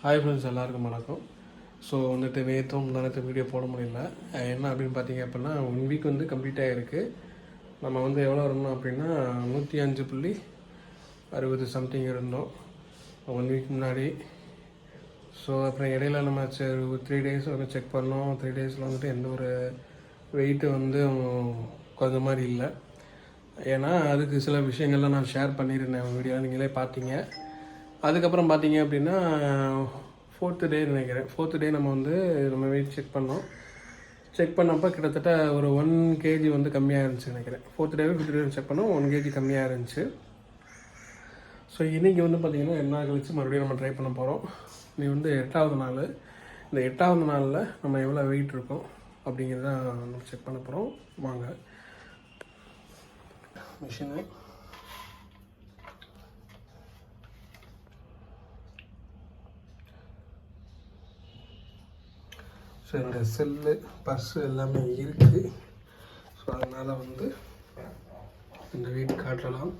Hi friends, எல்லாருக்கும் வணக்கம். So வந்துட்டு நேற்று வீடியோ போட முடியல. என்ன அப்படின்னு பார்த்தீங்க அப்படின்னா 1 வீக் வந்து கம்ப்ளீட் ஆகிருக்கு. நம்ம வந்து எவ்வளோ இருந்தோம் அப்படின்னா 105.60 சம்திங் இருந்தோம் 1 வீக் முன்னாடி. ஸோ அப்புறம் இடையில நம்ம 3 டேஸ் வந்து செக் பண்ணோம். 3 டேஸில் வந்துட்டு எந்த ஒரு வெயிட்டு வந்து கொஞ்சம் மாதிரி இல்லை. ஏன்னா அதுக்கு சில விஷயங்கள்லாம் நான் ஷேர் பண்ணியிருந்தேன் வீடியோ, நீங்களே பார்த்தீங்க. அதுக்கப்புறம் பார்த்தீங்க அப்படின்னா 4th டே நினைக்கிறேன். 4th டே நம்ம வெயிட் செக் பண்ணோம். செக் பண்ணப்போ கிட்டத்தட்ட ஒரு 1 kg வந்து கம்மியாக இருந்துச்சு நினைக்கிறேன். 4th டேவே 5th டே செக் பண்ணோம், 1 kg கம்மியாக இருந்துச்சு. ஸோ இன்றைக்கி வந்து பார்த்திங்கன்னா 2 நாள் கழிச்சு மறுபடியும் நம்ம ட்ரை பண்ண போகிறோம். நீ வந்து 8வது நாள். இந்த 8வது நாளில் நம்ம எவ்வளோ வெயிட் இருக்கோம் அப்படிங்கிறத நம்ம செக் பண்ண போகிறோம். வாங்க மிஷினு. ஸோ இந்த செல்லு பர்ஸு எல்லாமே இருக்குது. ஸோ அதனால் வந்து இந்த வெயிட் காட்டலாம்.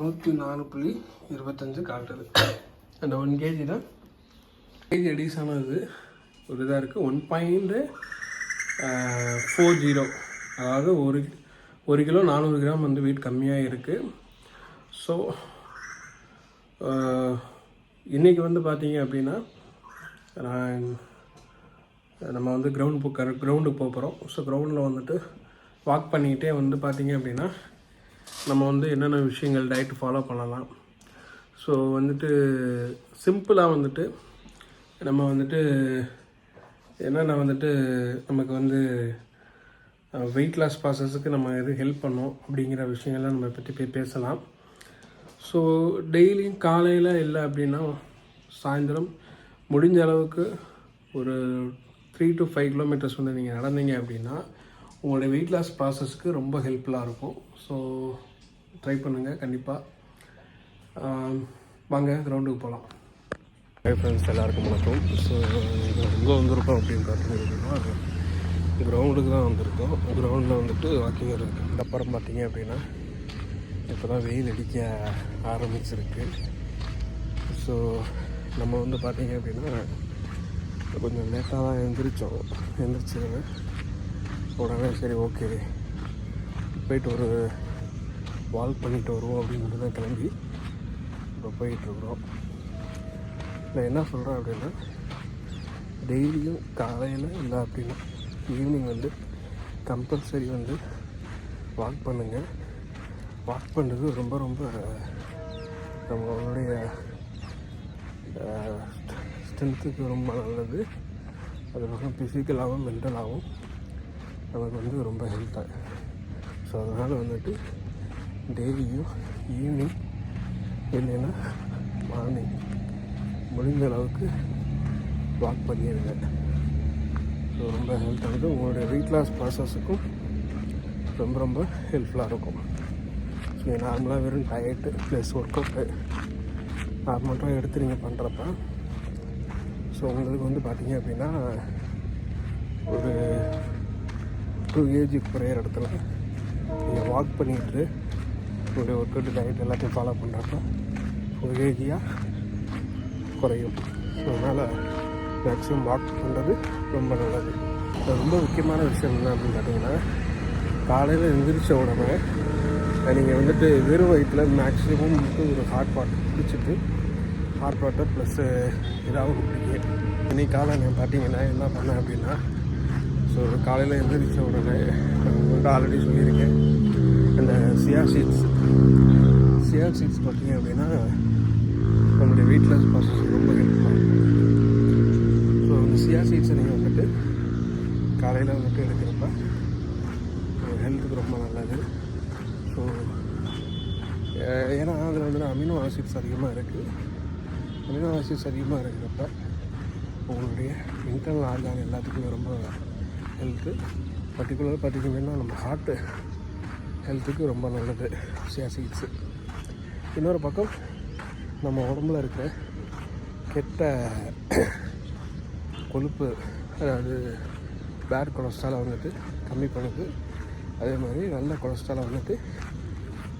$104.25 காட்டுது. அந்த 1 kg தான் கேஜி ரெடியூஸ் ஆனது ஒரு இதாக இருக்குது. 1.40, அதாவது 1 கிலோ 400 கிராம் வந்து வெயிட் கம்மியாக இருக்குது. ஸோ இன்றைக்கி வந்து பார்த்தீங்க அப்படின்னா நம்ம வந்து கிரவுண்டுக்கு போக போகிறோம். ஸோ கிரவுண்டில் வந்துட்டு வாக் பண்ணிக்கிட்டே வந்து பார்த்தீங்க அப்படின்னா நம்ம வந்து என்னென்ன விஷயங்கள் டயட் ஃபாலோ பண்ணலாம். ஸோ வந்துட்டு சிம்பிளாக வந்துட்டு நம்ம வந்துட்டு என்னென்ன வந்துட்டு நமக்கு வந்து வெயிட் லாஸ் ப்ராசஸுக்கு நம்ம எது ஹெல்ப் பண்ணோம் அப்படிங்கிற விஷயங்கள்லாம் நம்ம பற்றி பேசலாம். ஸோ டெய்லியும் காலையில் இல்லை அப்படின்னா சாயந்தரம் முடிஞ்ச அளவுக்கு ஒரு 3 to 5 கிலோமீட்டர்ஸ் வந்து நீங்கள் நடந்தீங்க அப்படின்னா உங்களுடைய வெயிட் லாஸ் ப்ராசஸ்க்கு ரொம்ப ஹெல்ப்ஃபுல்லாக இருக்கும். ஸோ ட்ரை பண்ணுங்கள் கண்டிப்பாக. வாங்க கிரவுண்டுக்கு போகலாம். ஹை ஃப்ரெண்ட்ஸ், எல்லாருக்கும் வணக்கம். ஸோ எங்கே வந்திருக்கோம் அப்படின்னு பார்த்தீங்கன்னா கிரவுண்டுக்கு தான் வந்திருக்கோம். கிரவுண்டில் வந்துட்டு வாக்கிங் இருக்குது. அப்புறம் பார்த்தீங்க அப்படின்னா இப்போ தான் வெயில் அடிக்க ஆரம்பிச்சிருக்கு. ஸோ நம்ம வந்து பார்த்திங்க அப்படின்னா கொஞ்சம் லேட்டாக தான் எழுந்திரிச்சு உடனே சரி ஓகே போயிட்டு ஒரு வாக் பண்ணிட்டு வருவோம் அப்படின்னு தான் கிளம்பி இப்போ போயிட்டுருக்குறோம். நான் என்ன சொல்கிறேன் அப்படின்னா டெய்லியும் காலையில் இல்லை அப்படின்னா ஈவினிங் வந்து கம்பல்சரி வந்து வாக் பண்ணுங்கள். வாக் பண்ணுறது ரொம்ப ரொம்ப நம்மளுடைய ஸ்ட்ரென்த்துக்கு ரொம்ப நல்லது. அது பக்கம் ஃபிசிக்கலாகவும் மென்டலாகவும் நமக்கு வந்து ரொம்ப ஹெல்த்தாக. ஸோ அதனால் வந்துட்டு டெய்லியும் ஈவினிங் இல்லைன்னா மார்னிங் முடிஞ்ச அளவுக்கு வாக் பண்ணிடுங்க. ஸோ ரொம்ப ஹெல்த்தானது. உங்களுடைய வெயிட் லாஸ் ப்ராசஸுக்கும் ரொம்ப ரொம்ப ஹெல்ப்ஃபுல்லாக இருக்கும். நீங்கள் நார்மலாக வெறும் டயட்டு ப்ளஸ் ஒர்க் அவுட்டு நார்மலாக எடுத்து நீங்கள் பண்ணுறப்ப ஸோ உங்களுக்கு வந்து பார்த்தீங்க அப்படின்னா ஒரு 2 kg குறையிற இடத்துல நீங்கள் வாக் பண்ணிக்கிட்டு உங்களுடைய ஒர்க் அவுட் டயட் எல்லாத்தையும் ஃபாலோ பண்ணுறப்ப 1 kg குறையும். ஸோ அதனால் மேக்ஸிமம் வாக் பண்ணுறது ரொம்ப நல்லது. ரொம்ப முக்கியமான விஷயம் என்ன அப்படின்னு பார்த்தீங்கன்னா காலையில் எழுந்திரிச்ச உடனே நீங்கள் வந்துட்டு வெறும் வயிற்றில் மேக்ஸிமம் வந்து ஒரு ஹாட் வாட்டர் குடிச்சிட்டு ஹாட் வாட்டர் ப்ளஸ்ஸு ஏதாவது குடிங்க. இன்றைக்கி காலையில் பார்த்தீங்கன்னா என்ன பண்ணேன் அப்படின்னா ஸோ காலையில் எழுந்திரிச்ச உடனே உங்கள்கிட்ட ஆல்ரெடி சொல்லியிருக்கேன், அந்த சியா சீட்ஸ் பார்த்தீங்க அப்படின்னா நம்மளுடைய வெயிட் லாஸ் ப்ராசஸ் ரொம்ப ஹெல்ப்ஃபுல்லாக இருக்கும். ஸோ அந்த சியா சீட்ஸை நீங்கள் வந்துட்டு காலையில் வந்துட்டு எடுக்கிறப்ப ஹெல்த்துக்கு ரொம்ப நல்லது. ஸோ ஏன்னா அதில் வந்து அமினோ ஆசிட்ஸ் அதிகமாக இருக்குது. அமினோ ஆசிட்ஸ் அதிகமாக இருக்கிறப்ப உங்களுடைய இன்டர்னல் ஆர்கான் எல்லாத்துக்குமே ரொம்ப ஹெல்த்து. பர்டிகுலராக பார்த்திங்கன்னா நம்ம ஹார்ட்டு ஹெல்த்துக்கு ரொம்ப நல்லது சியா சீட்ஸு. இன்னொரு பக்கம் நம்ம உடம்புல இருக்கிற கெட்ட கொழுப்பு, அதாவது பேட் கொலஸ்ட்ராலை வந்துட்டு கம்மி பண்ணுது. அதே மாதிரி நல்ல கொலஸ்ட்ராலை வந்துட்டு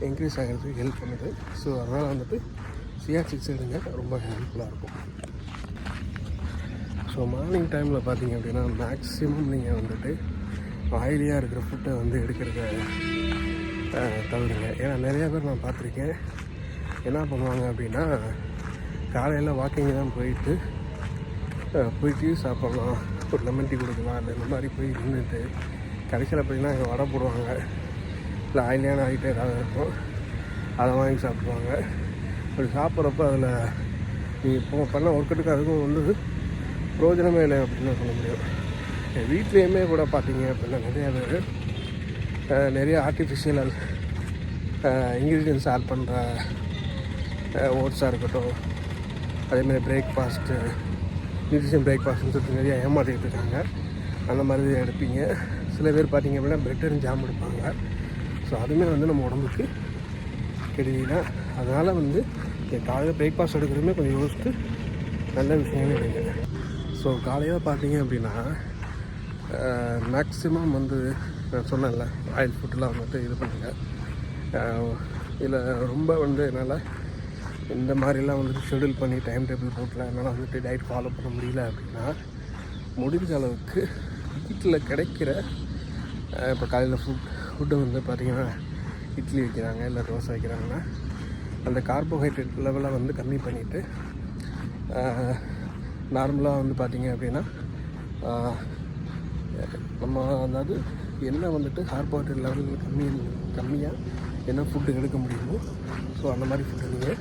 இன்க்ரீஸ் ஆகிறதுக்கு ஹெல்ப் பண்ணுது. ஸோ அதனால் வந்துட்டு சியா சீட்ஸ் எடுங்க, ரொம்ப ஹெல்ப்ஃபுல்லாக இருக்கும். ஸோ மார்னிங் டைமில் பார்த்தீங்க அப்படின்னா மேக்ஸிமம் நீங்கள் வந்துட்டு ஆயிலியாக இருக்கிற ஃபுட்டை வந்து எடுக்கிறத தவிருங்க. ஏன்னா நிறையா பேர் நான் பார்த்துருக்கேன், என்ன பண்ணுவாங்க அப்படின்னா காலையில் வாக்கிங் தான் போயிட்டு டீ சாப்பிட்லாம், ஒரு லெமன் டீ கொடுக்கலாம், இல்லை இந்த மாதிரி போய் நின்றுட்டு கடைசியில் பார்த்தீங்கன்னா அங்கே வடை போடுவாங்க, இல்லை ஆயிலியான ஐட்டம் ஏதாவது இருக்கும், அதை வாங்கி சாப்பிடுவாங்க. அப்படி சாப்பிட்றப்ப அதில் நீங்கள் இப்போ பண்ண ஒர்க்கெட்டுக்கு அதுக்கும் வந்து பிரயோஜனமே இல்லை அப்படின்னு சொல்ல முடியும். வீட்லேயுமே கூட பார்த்தீங்க அப்படின்னா நிறையா பேர் நிறைய ஆர்டிஃபிஷியல் இன்க்ரீடியன்ஸ் ஆட் பண்ணுற ஓட்ஸாக இருக்கட்டும், அதேமாதிரி பிரேக்ஃபாஸ்ட்டு நியூட்ரிஷன் பிரேக்ஃபாஸ்ட்னு சொல்லிட்டு நிறையா ஏமாற்றிட்டு இருக்காங்க. அந்த மாதிரி எடுப்பீங்க. சில பேர் பார்த்திங்க அப்படின்னா பிரெட் அண்ட் ஜாம் எடுப்பாங்க. ஸோ அதுவுமே வந்து நம்ம உடம்புக்கு கெடுதினா, அதனால் வந்து காலையில் பிரேக்ஃபாஸ்ட் எடுக்கிறதுமே கொஞ்சம் யோசித்து நல்ல விஷயங்கள் எடுங்க. ஸோ காலையில் பார்த்தீங்க அப்படின்னா மேக்ஸிமம் வந்து நான் சொன்னேன்ல ஆயில் ஃபுட்டெலாம் வந்துட்டு இது பண்ணுங்கள். இதில் ரொம்ப வந்து என்னால் இந்த மாதிரிலாம் வந்துட்டு ஷெடியூல் பண்ணி டைம் டேபிள் போட்டல என்னால் வந்துட்டு டயட் ஃபாலோ பண்ண முடியல அப்படின்னா, முடிஞ்ச அளவுக்கு வீட்டில் கிடைக்கிற இப்போ காலையில் ஃபுட்டு வந்து பார்த்திங்கன்னா இட்லி வைக்கிறாங்க, இல்லை தோசை வைக்கிறாங்கன்னா அந்த கார்போஹைட்ரேட் லெவலை வந்து கம்மி பண்ணிவிட்டு நார்மலாக வந்து பார்த்திங்க அப்படின்னா நம்ம அதாவது என்ன வந்துட்டு கார்போஹைட்ரேட் லெவல் கம்மியாக என்ன ஃபுட்டு எடுக்க முடியுமோ ஸோ அந்த மாதிரி ஃபுட்டு நீங்கள்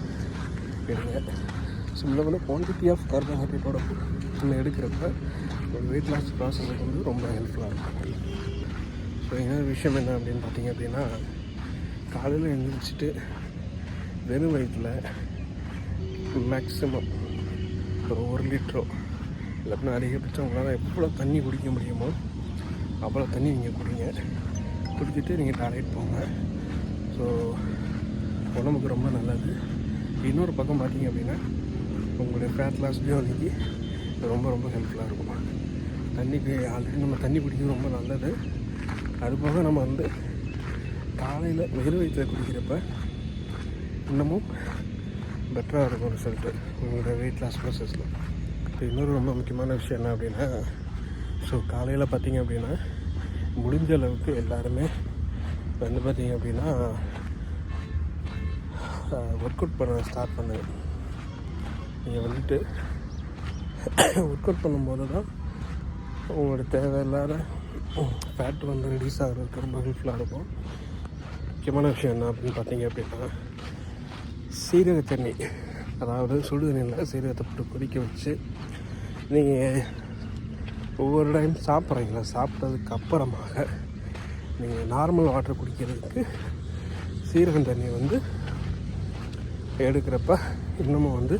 எடுங்க. ஸோ இந்த குவான்டிட்டி ஆஃப் கார்போஹைட்ரேட்டோட நம்ம எடுக்கிறப்ப ஒரு வெயிட் லாஸ் ப்ராசஸுக்கு வந்து ரொம்ப ஹெல்ப்ஃபுல்லாக இருக்கும். ஸோ இன்னொரு விஷயம் என்ன அப்படின்னு பார்த்தீங்க அப்படின்னா, காலையில் எழுந்திரிச்சிட்டு வெறும் வயிற்றில் மேக்ஸிமம் ஒரு 1 லிட்டரோ இல்லைன்னா அதிகபட்சம் உங்களால் எவ்வளோ தண்ணி குடிக்க முடியுமோ அவ்வளோ தண்ணி நீங்கள் குடிச்சிட்டு நீங்கள் டாய்லெட் போங்க. ஸோ உடம்புக்கு ரொம்ப நல்லது. இன்னொரு பக்கம் பார்த்தீங்க அப்படின்னா உங்களுடைய ஃபேட் லாஸ் ஜேர்னிக்கு ரொம்ப ரொம்ப ஹெல்ப்ஃபுல்லாக இருக்கும். தண்ணிக்கு ஆல்ரெடி நம்ம தண்ணி குடிக்கிறது ரொம்ப நல்லது. அதுபோக நம்ம வந்து காலையில் வெறும் வயிற்றில் குடிக்கிறப்ப இன்னமும் பெட்டராக இருக்கும் ரிசல்ட்டு உங்களோட வெயிட் லாஸ் ப்ராசஸில். இப்போ இன்னொரு ரொம்ப முக்கியமான விஷயம் என்ன அப்படின்னா, ஸோ காலையில் பார்த்தீங்க அப்படின்னா முடிஞ்ச அளவுக்கு எல்லாருமே வந்து பார்த்தீங்க அப்படின்னா ஒர்க் அவுட் பண்ண ஸ்டார்ட் பண்ணுங்க. நீங்கள் வந்துட்டு ஒர்க் அவுட் பண்ணும்போது தான் உங்களோட தேவையில்லாத ஃபேட் வந்து ரிலீஸ் ஆகிறதுக்கு ரொம்ப ஹெல்ப்ஃபுல்லாக இருக்கும். முக்கியமான விஷயம் என்ன அப்படின்னு பார்த்தீங்க அப்படின்னா, சீரக தண்ணி, அதாவது சுடு தண்ணியில் சீரகத்தை போட்டு கொதிக்க வச்சு நீங்கள் ஒவ்வொரு டைம் சாப்பிட்றீங்களா, சாப்பிட்டதுக்கு அப்புறமாக நீங்கள் நார்மல் வாட்டர் குடிக்கிறதுக்கு சீரகம் தண்ணி வந்து எடுக்கிறப்ப இன்னமும் வந்து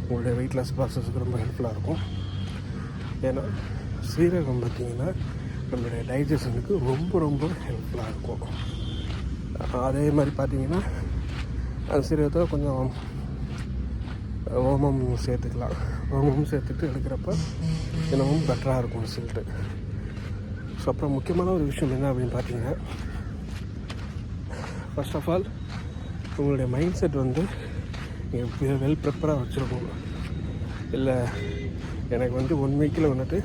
உங்களுடைய வெயிட் லாஸ் ப்ராசஸுக்கு ரொம்ப ஹெல்ப்ஃபுல்லாக இருக்கும். ஏன்னா சீரகம் பார்த்திங்கன்னா நம்மளுடைய டைஜஷனுக்கு ரொம்ப ரொம்ப ஹெல்ப்ஃபுல்லாக இருக்கும். அதே மாதிரி பார்த்திங்கன்னா அந்த சீரகத்தை கொஞ்சம் ஓமம் சேர்த்துக்கலாம். ஓமம் சேர்த்துட்டு எடுக்கிறப்ப இன்னமும் பெட்டராக இருக்கும் ரிசல்ட்டு. ஸோ அப்புறம் முக்கியமான ஒரு விஷயம் என்ன அப்படின்னு பார்த்தீங்கன்னா, ஃபர்ஸ்ட் ஆஃப் ஆல் உங்களுடைய மைண்ட் செட் வந்து நீங்கள் வெல் ப்ரிப்பராக வச்சுருக்கணும். இல்லை எனக்கு வந்து 1 வீக்கில் வந்துட்டு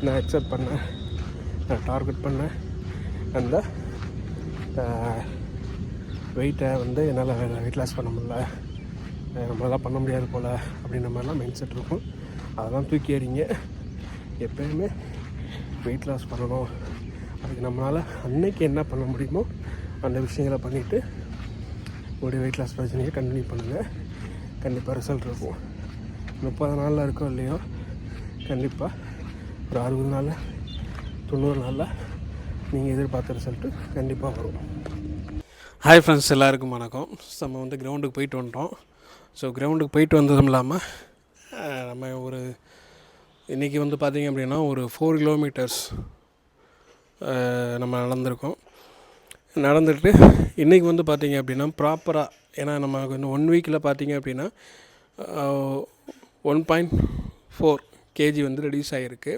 நான் எக்ஸப்ட் பண்ணேன், நான் டார்கெட் பண்ணேன், அந்த வெயிட்டை வந்து என்னால் வெயிட் லாஸ் பண்ண முடியல, நம்மளால் பண்ண முடியாது போல் அப்படின்ற மாதிரிலாம் மைண்ட் செட் இருக்கும். அதெல்லாம் தூக்கி எறிங்க. எப்போயுமே வெயிட் லாஸ் பண்ணணும், அதுக்கு நம்மளால் அன்னைக்கு என்ன பண்ண முடியுமோ அந்த விஷயங்களை பண்ணிவிட்டு உங்களுடைய வெயிட் லாஸ் பிரச்சனையை கண்டினியூ பண்ணுங்கள். கண்டிப்பாக ரிசல்ட் இருக்கும். 30 நாளில் இருக்கோ இல்லையோ, கண்டிப்பாக ஒரு 60 நாளில் 90 நாளில் நீங்கள் எதிர்பார்த்த ரிசல்ட்டு கண்டிப்பாக வரும். ஹாய் ஃப்ரெண்ட்ஸ், எல்லாருக்கும் வணக்கம். நம்ம வந்து கிரவுண்டுக்கு போயிட்டு வந்துட்டோம். ஸோ கிரவுண்டுக்கு போயிட்டு வந்ததும் இல்லாமல் நம்ம ஒரு இன்றைக்கி வந்து பார்த்திங்க அப்படின்னா ஒரு 4 கிலோமீட்டர்ஸ் நம்ம நடந்துட்டு இன்றைக்கி வந்து பார்த்திங்க அப்படின்னா ப்ராப்பராக, ஏன்னா நம்ம இன்னும் 1 வீக்கில் பார்த்திங்க அப்படின்னா 1.4 kg வந்து ரெடியூஸ் ஆகிருக்கு.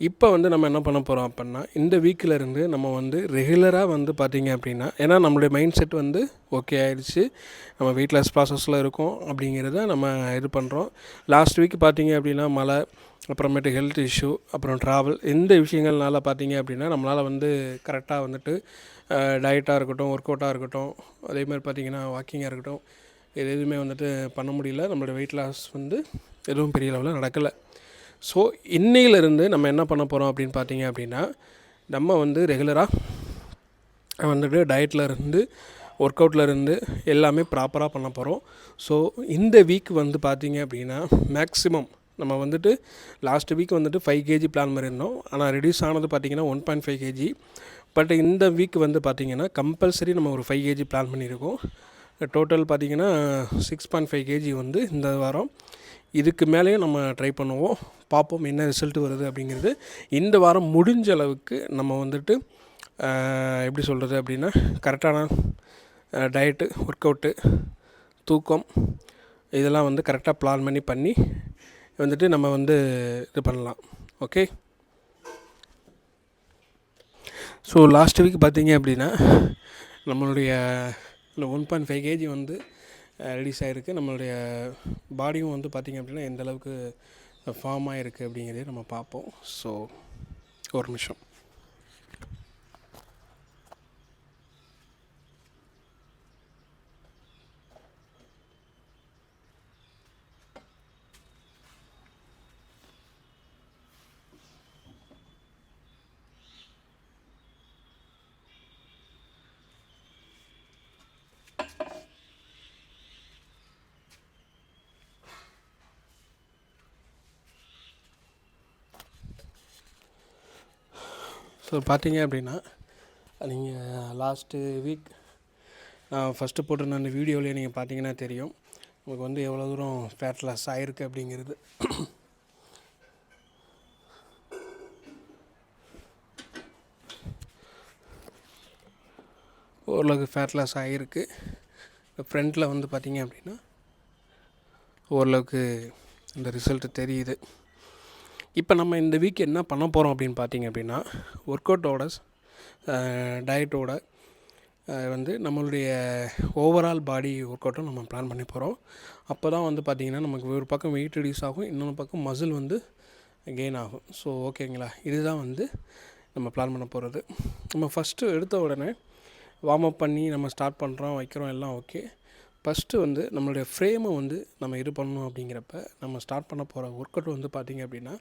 இப்போ வந்து நம்ம என்ன பண்ண போகிறோம் அப்படின்னா, இந்த வீக்கிலேருந்து நம்ம வந்து ரெகுலராக வந்து பார்த்திங்க அப்படின்னா, ஏன்னா நம்மளுடைய மைண்ட் செட் வந்து ஓகே ஆயிடுச்சு, நம்ம வெயிட் லாஸ் ப்ராசஸில் இருக்கோம் அப்படிங்கிறத நம்ம இது பண்ணுறோம். லாஸ்ட் வீக் பார்த்திங்க அப்படின்னா மழை, அப்புறமேட்டு ஹெல்த் இஷ்யூ, அப்புறம் ட்ராவல், இந்த விஷயங்கள்னால பார்த்திங்க அப்படின்னா நம்மளால் வந்து கரெக்டாக வந்துட்டு டயட்டாக இருக்கட்டும், ஒர்க் அவுட்டாக இருக்கட்டும், அதேமாதிரி பார்த்திங்கன்னா வாக்கிங்காக இருக்கட்டும், இது எதுவுமே வந்துட்டு பண்ண முடியல. நம்மளோட வெயிட் லாஸ் வந்து எதுவும் பெரிய லெவலில் நடக்கலை. ஸோ இன்னையிலேருந்து நம்ம என்ன பண்ண போகிறோம் அப்படின்னு பார்த்தீங்க அப்படின்னா, நம்ம வந்து ரெகுலராக வந்துட்டு டயட்டில் இருந்து ஒர்க் அவுட்டில் இருந்து எல்லாமே ப்ராப்பராக பண்ண போகிறோம். ஸோ இந்த வீக் வந்து பார்த்திங்க அப்படின்னா மேக்ஸிமம் நம்ம வந்துட்டு லாஸ்ட் வீக் வந்துட்டு 5 kg பிளான் பண்ணியிருந்தோம். ஆனால் ரெடியூஸ் ஆனது பார்த்திங்கன்னா 1.5 kg. பட் இந்த வீக் வந்து பார்த்திங்கன்னா கம்பல்சரி நம்ம ஒரு 5 kg பிளான் பண்ணியிருக்கோம். டோட்டல் பார்த்திங்கன்னா 6.5 kg வந்து இந்த வாரம். இதுக்கு மேலேயும் நம்ம ட்ரை பண்ணுவோம், பார்ப்போம் என்ன ரிசல்ட்டு வருது அப்படிங்கிறது. இந்த வாரம் முடிஞ்ச அளவுக்கு நம்ம வந்துட்டு எப்படி சொல்கிறது அப்படின்னா, கரெக்டான டயட்டு, ஒர்க் அவுட்டு, தூக்கம், இதெல்லாம் வந்து கரெக்டாக பிளான் பண்ணி வந்துட்டு நம்ம வந்து இது பண்ணலாம். ஓகே. ஸோ லாஸ்ட் வீக் பார்த்திங்க அப்படின்னா நம்மளுடைய 1.5 kg வந்து ரிலீஸ் ஆகிருக்கு. நம்மளுடைய பாடியும் வந்து பார்த்திங்க அப்படின்னா எந்த அளவுக்கு ஃபார்ம் ஆகிருக்கு அப்படிங்கிறதே நம்ம பார்ப்போம். ஸோ ஒரு நிமிஷம். ஸோ பார்த்தீங்க அப்படின்னா, நீங்கள் லாஸ்ட்டு வீக் நான் ஃபஸ்ட்டு போட்டிருந்த அந்த வீடியோவிலே நீங்கள் பார்த்தீங்கன்னா தெரியும் உங்களுக்கு வந்து எவ்வளோ தூரம் ஃபேட் லாஸ் ஆகிருக்கு அப்படிங்கிறது. ஓரளவுக்கு ஃபேட் லாஸ் ஆகிருக்கு. ஃப்ரண்ட்டில் வந்து பார்த்திங்க அப்படின்னா ஓரளவுக்கு இந்த ரிசல்ட்டு தெரியுது. இப்போ நம்ம இந்த வீக் என்ன பண்ண போகிறோம் அப்படின்னு பார்த்திங்க அப்படின்னா, ஒர்க் அவுட்டோட டயட்டோட வந்து நம்மளுடைய ஓவரால் பாடி ஒர்க் அவுட்டும் நம்ம பிளான் பண்ணி போகிறோம். அப்போ தான் வந்து பார்த்திங்கன்னா நமக்கு ஒரு பக்கம் வெயிட் ரெடியூஸ் ஆகும், இன்னொரு பக்கம் மசில் வந்து கெயின் ஆகும். ஸோ ஓகேங்களா, இதுதான் வந்து நம்ம பிளான் பண்ண போகிறது. நம்ம ஃபஸ்ட்டு எடுத்த உடனே வார்ம் அப் பண்ணி நம்ம ஸ்டார்ட் பண்ணுறோம், வைக்கிறோம், எல்லாம் ஓகே. ஃபஸ்ட்டு வந்து நம்மளுடைய ஃப்ரேமை வந்து நம்ம இது பண்ணணும். அப்படிங்கிறப்ப நம்ம ஸ்டார்ட் பண்ண போகிற ஒர்க் அவுட் வந்து பார்த்திங்க அப்படின்னா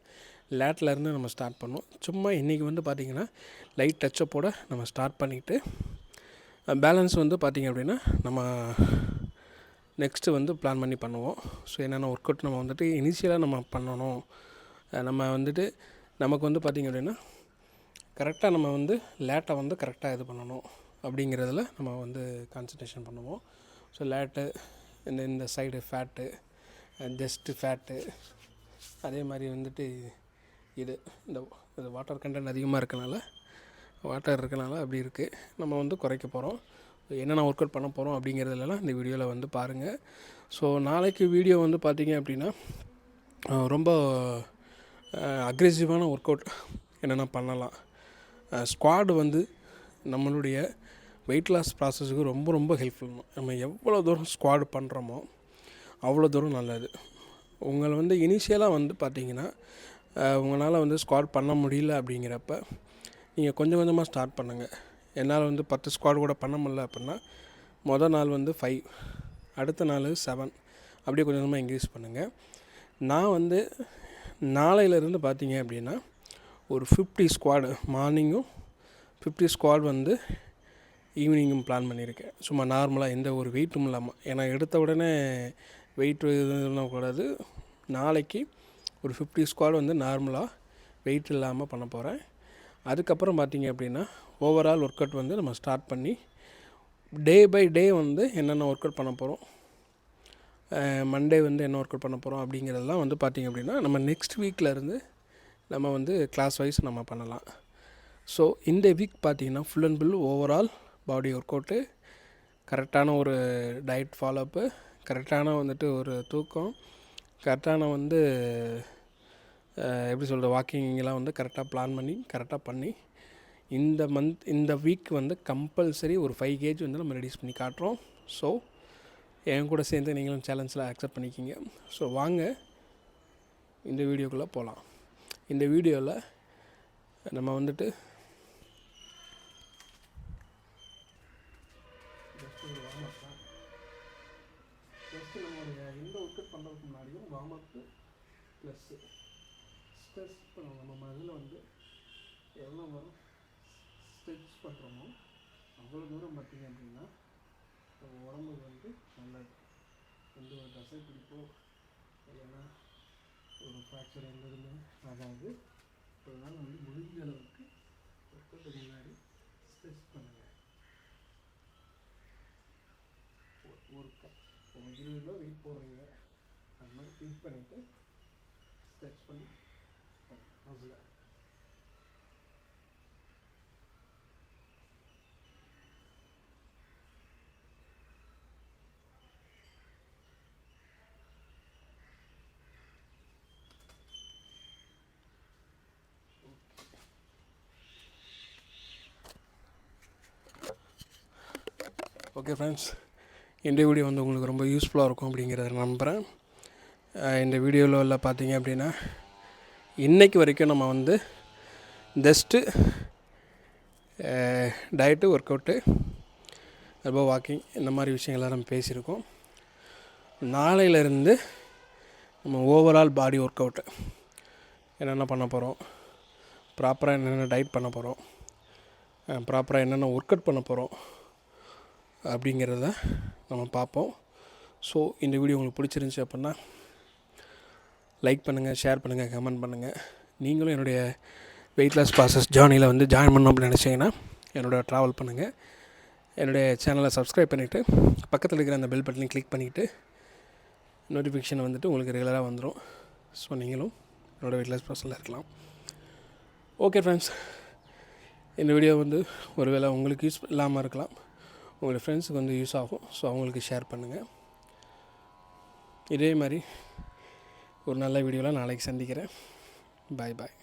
லேட்லேருந்து நம்ம ஸ்டார்ட் பண்ணோம். சும்மா இன்றைக்கி வந்து பார்த்திங்கன்னா லைட் டச்சப்போட நம்ம ஸ்டார்ட் பண்ணிவிட்டு பேலன்ஸ் வந்து பார்த்திங்க அப்படின்னா நம்ம நெக்ஸ்ட்டு வந்து பிளான் பண்ணி பண்ணுவோம். ஸோ என்னென்ன ஒர்க் அவுட் நம்ம வந்துட்டு இனிஷியலாக நம்ம பண்ணணும், நம்ம வந்துட்டு நமக்கு வந்து பார்த்திங்க அப்படின்னா கரெக்டாக நம்ம வந்து லேட்டை வந்து கரெக்டாக இது பண்ணணும் அப்படிங்கிறதுல நம்ம வந்து கான்சன்ட்ரேஷன் பண்ணுவோம். ஸோ லேட்டு, இந்த சைடு ஃபேட்டு, ஜஸ்ட்டு ஃபேட்டு, அதே மாதிரி வந்துட்டு இது வாட்டர் கண்டென்ட் அதிகமாக இருக்கனால அப்படி இருக்குது. நம்ம வந்து குறைக்க போகிறோம். என்னென்ன ஒர்க் அவுட் பண்ண போகிறோம் அப்படிங்கிறதுலாம் இந்த வீடியோவில் வந்து பாருங்கள். ஸோ நாளைக்கு வீடியோ வந்து பார்த்திங்க அப்படின்னா ரொம்ப அக்ரெசிவான ஒர்க் அவுட் என்னென்ன பண்ணலாம். ஸ்குவாடு வந்து நம்மளுடைய வெயிட் லாஸ் ப்ராசஸுக்கு ரொம்ப ஹெல்ப்ஃபுல். நம்ம எவ்வளோ தூரம் ஸ்குவாடு பண்ணுறோமோ அவ்வளோ தூரம் நல்லது. உங்களை வந்து இனிஷியலாக வந்து பார்த்திங்கன்னா உங்களால் வந்து ஸ்குவாட் பண்ண முடியல அப்படிங்கிறப்ப நீங்கள் கொஞ்சம் கொஞ்சமாக ஸ்டார்ட் பண்ணுங்கள். என்னால் வந்து 10 ஸ்குவாட் கூட பண்ண முடியல அப்படின்னா மொதல் நாள் வந்து 5, அடுத்த நாள் 7, அப்படியே கொஞ்சம் கொஞ்சமாக இன்க்ரீஸ் பண்ணுங்கள். நான் வந்து நாளையிலேருந்து பார்த்திங்க அப்படின்னா ஒரு 50 ஸ்குவாடு மார்னிங்கும் 50 ஸ்குவாட் வந்து ஈவினிங்கும் பிளான் பண்ணியிருக்கேன். சும்மா நார்மலாக எந்த ஒரு வெயிட்டும் இல்லாமல். ஏன்னா எடுத்த உடனே வெயிட் இதெல்லாம் கூடாது. நாளைக்கு ஒரு 50 ஸ்குவாட் வந்து நார்மலாக வெயிட் இல்லாமல் பண்ண போகிறேன். அதுக்கப்புறம் பார்த்திங்க அப்படின்னா ஓவரால் ஒர்க் அவுட் வந்து நம்ம ஸ்டார்ட் பண்ணி டே பை டே வந்து என்னென்ன ஒர்க் அவுட் பண்ண போகிறோம், மண்டே வந்து என்ன ஒர்க் அவுட் பண்ண போகிறோம் அப்படிங்கிறதெல்லாம் வந்து பார்த்திங்க அப்படின்னா நம்ம நெக்ஸ்ட் வீக்கிலேருந்து நம்ம வந்து கிளாஸ் வைஸ் நம்ம பண்ணலாம். ஸோ இந்த வீக் பார்த்திங்கன்னா full and full overall body work out, கரெக்டான ஒரு டயட் ஃபாலோஅப்பு, கரெக்டான வந்துட்டு ஒரு தூக்கம், கரெக்டான வந்து எப்படி சொல்கிறது, வாக்கிங்லாம் வந்து கரெக்டாக பிளான் பண்ணி கரெக்டாக பண்ணி இந்த வீக் வந்து கம்பல்சரி ஒரு 5 kg வந்து நம்ம ரெடியூஸ் பண்ணி காட்டுறோம். ஸோ என் கூட சேர்ந்து நீங்களும் சேலஞ்சில் அக்செப்ட் பண்ணிக்கிங்க. ஸோ வாங்க இந்த வீடியோக்குள்ளே போகலாம். இந்த வீடியோவில் நம்ம வந்துட்டு ஃபஸ்ட்டு நம்மளுடைய எந்த ஒர்க் அவுட் பண்ணுறதுக்கு முன்னாடியும் வார்ம் அப்பு ப்ளஸ்ஸு ஸ்ட்ரெஸ் பண்ணுவோம். நம்ம இதில் வந்து எவ்வளோ வரும் ஸ்ட்ரெச் பண்ணுறோமோ அவ்வளோ தூரம் பார்த்திங்க அப்படின்னா நம்ம உடம்புக்கு வந்து நல்லது. வந்து ஒரு தசை பிடிப்போ இல்லைன்னா ஒரு ஃப்ராக்சர் எந்த இதுவுமே ஆகாது. அதனால் வந்து முடிஞ்ச அளவுக்கு ஒர்க் அவுட்டுக்கு முன்னாடி ஸ்ட்ரெச் பண்ணுங்கள். ஒரு 20 கிலோ வெயிட் போடுறீங்க, அது மாதிரி திங்க் பண்ணிவிட்டு ஸ்ட்ரெச் பண்ணி அதில் ஓகே ஃப்ரெண்ட்ஸ், இந்த வீடியோ வந்து உங்களுக்கு ரொம்ப யூஸ்ஃபுல்லாக இருக்கும் அப்படிங்கிறத நம்புகிறேன். இந்த வீடியோவில் பார்த்தீங்க அப்படின்னா இன்றைக்கு வரைக்கும் நம்ம வந்து ஜஸ்ட்டு டயட்டு, ஒர்க் அவுட்டு, அப்புறம் வாக்கிங் இந்த மாதிரி விஷயங்கள்லாம் நம்ம பேசியிருக்கோம். நாளையிலேருந்து நம்ம ஓவரால் பாடி ஒர்க் அவுட்டு என்னென்ன பண்ண போகிறோம், ப்ராப்பராக என்னென்ன டயட் பண்ண போகிறோம், ப்ராப்பராக என்னென்ன ஒர்க் அவுட் பண்ண போகிறோம் அப்படிங்கிறத நம்ம பார்ப்போம். ஸோ இந்த வீடியோ உங்களுக்கு பிடிச்சிருந்துச்சி அப்படின்னா லைக் பண்ணுங்கள், ஷேர் பண்ணுங்கள், கமெண்ட் பண்ணுங்கள். நீங்களும் என்னுடைய வெயிட் லாஸ் ப்ராசஸ் ஜேர்னியில் வந்து ஜாயின் பண்ணணும் அப்படின்னு நினச்சிங்கன்னா என்னோட ட்ராவல் பண்ணுங்கள். என்னுடைய சேனலை சப்ஸ்கிரைப் பண்ணிவிட்டு பக்கத்தில் இருக்கிற அந்த பெல் பட்டனையும் கிளிக் பண்ணிவிட்டு நோட்டிஃபிகேஷன் வந்துட்டு உங்களுக்கு ரெகுலராக வந்துடும். ஸோ நீங்களும் என்னோடய வெயிட் லாஸ் ப்ராசஸில் இருக்கலாம். ஓகே ஃப்ரெண்ட்ஸ், இந்த வீடியோ வந்து ஒருவேளை உங்களுக்கு யூஸ் இல்லாமல் இருக்கலாம், உங்களுடைய ஃப்ரெண்ட்ஸுக்கு வந்து யூஸ் ஆகும். ஸோ அவங்களுக்கு ஷேர் பண்ணுங்கள். இதே மாதிரி ஒரு நல்ல வீடியோவில் நாளைக்கு சந்திக்கிறேன். பாய் பாய்.